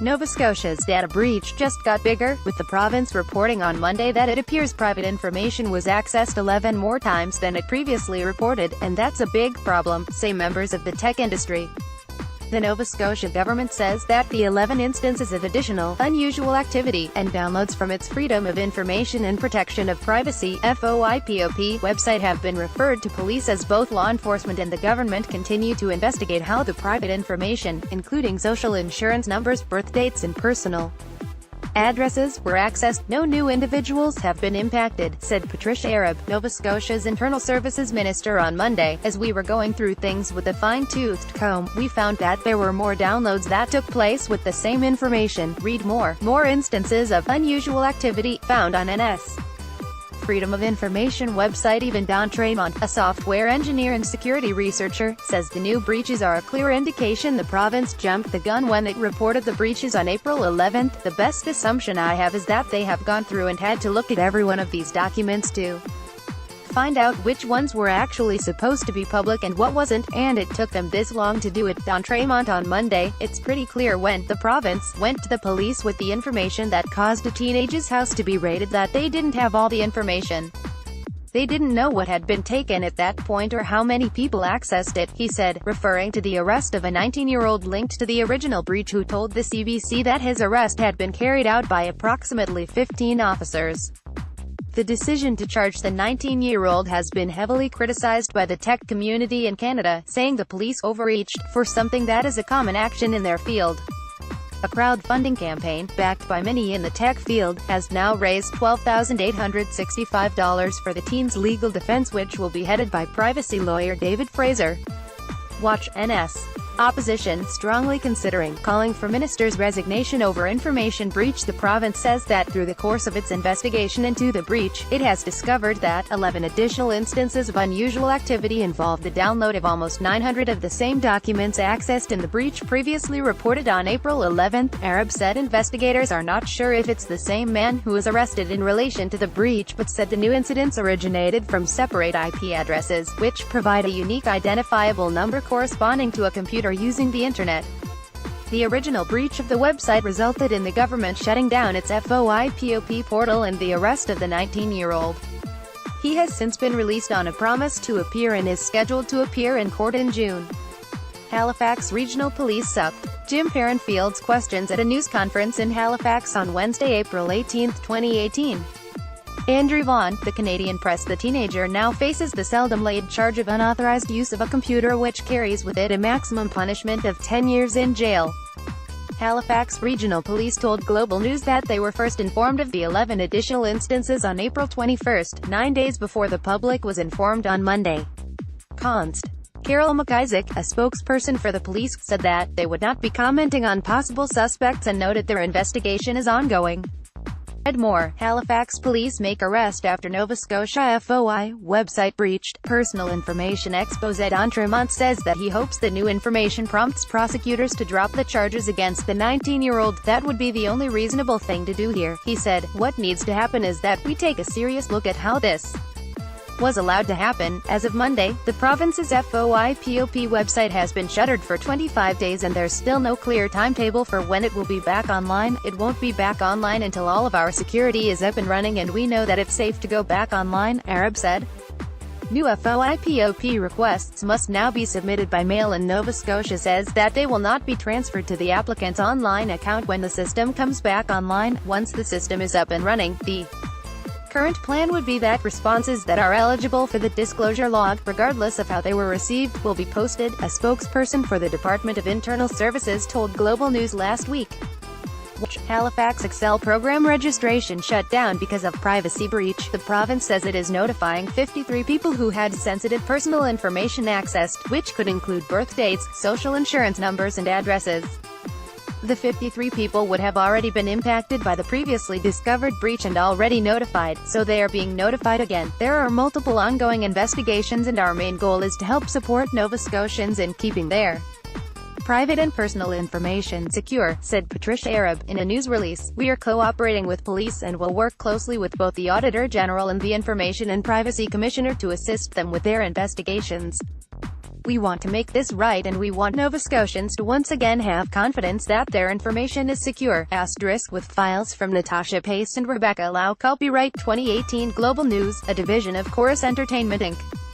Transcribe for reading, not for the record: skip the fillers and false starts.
Nova Scotia's data breach just got bigger, with the province reporting on Monday that it appears private information was accessed 11 more times than it previously reported, and that's a big problem, say members of the tech industry. The Nova Scotia government says that the 11 instances of additional, unusual activity, and downloads from its Freedom of Information and Protection of Privacy (FOIPOP) website have been referred to police as both law enforcement and the government continue to investigate how the private information, including social insurance numbers, birth dates and personal addresses, were accessed. No new individuals have been impacted, said Patricia Arab, Nova Scotia's Internal Services Minister on Monday. As we were going through things with a fine-toothed comb, we found that there were more downloads that took place with the same information. Read more. More instances of unusual activity found on NS Freedom of Information website. Even Don Tremont, a software engineer and security researcher, says the new breaches are a clear indication the province jumped the gun when it reported the breaches on April 11. The best assumption I have is that they have gone through and had to look at every one of these documents to find out which ones were actually supposed to be public and what wasn't, and it took them this long to do it. Don Tremont on Monday, it's pretty clear when the province went to the police with the information that caused a teenager's house to be raided that they didn't have all the information. They didn't know what had been taken at that point or how many people accessed it, he said, referring to the arrest of a 19-year-old linked to the original breach who told the CBC that his arrest had been carried out by approximately 15 officers. The decision to charge the 19-year-old has been heavily criticized by the tech community in Canada, saying the police overreached for something that is a common action in their field. A crowdfunding campaign, backed by many in the tech field, has now raised $12,865 for the teen's legal defense, which will be headed by privacy lawyer David Fraser. Watch NS. Opposition strongly considering calling for minister's resignation over information breach. The province says that through the course of its investigation into the breach, it has discovered that 11 additional instances of unusual activity involved the download of almost 900 of the same documents accessed in the breach previously reported on April 11. Arab said investigators are not sure if it's the same man who was arrested in relation to the breach, but said the new incidents originated from separate IP addresses, which provide a unique identifiable number corresponding to a computer using the internet. The original breach of the website resulted in the government shutting down its FOIPOP portal and the arrest of the 19-year-old. He has since been released on a promise to appear and is scheduled to appear in court in June. Halifax Regional Police Sup. Jim Perrin-Fields questions at a news conference in Halifax on Wednesday, April 18, 2018. Andrew Vaughan, the Canadian Press. The teenager now faces the seldom-laid charge of unauthorized use of a computer, which carries with it a maximum punishment of 10 years in jail. Halifax Regional Police told Global News that they were first informed of the 11 additional instances on April 21, 9 days before the public was informed on Monday. Const. Carol McIsaac, a spokesperson for the police, said that they would not be commenting on possible suspects and noted their investigation is ongoing. More. Halifax police make arrest after Nova Scotia FOI website breached. Personal information expose. Don Tremont says that he hopes the new information prompts prosecutors to drop the charges against the 19-year-old. That would be the only reasonable thing to do here, he said. What needs to happen is that we take a serious look at how this was allowed to happen. As of Monday, the province's FOIPOP website has been shuttered for 25 days and there's still no clear timetable for when it will be back online. It won't be back online until all of our security is up and running and we know that it's safe to go back online, Arab said. New FOIPOP requests must now be submitted by mail, and Nova Scotia says that they will not be transferred to the applicant's online account when the system comes back online. Once the system is up and running, the current plan would be that responses that are eligible for the disclosure log, regardless of how they were received, will be posted, a spokesperson for the Department of Internal Services told Global News last week. Halifax Excel program registration shut down because of privacy breach. The province says it is notifying 53 people who had sensitive personal information accessed, which could include birth dates, social insurance numbers and addresses. The 53 people would have already been impacted by the previously discovered breach and already notified, so they are being notified again. There are multiple ongoing investigations and our main goal is to help support Nova Scotians in keeping their private and personal information secure, said Patricia Arab, in a news release. We are cooperating with police and will work closely with both the Auditor General and the Information and Privacy Commissioner to assist them with their investigations. We want to make this right and we want Nova Scotians to once again have confidence that their information is secure. Asterisk with files from Natasha Pace and Rebecca Lau. Copyright 2018 Global News, a division of Chorus Entertainment Inc.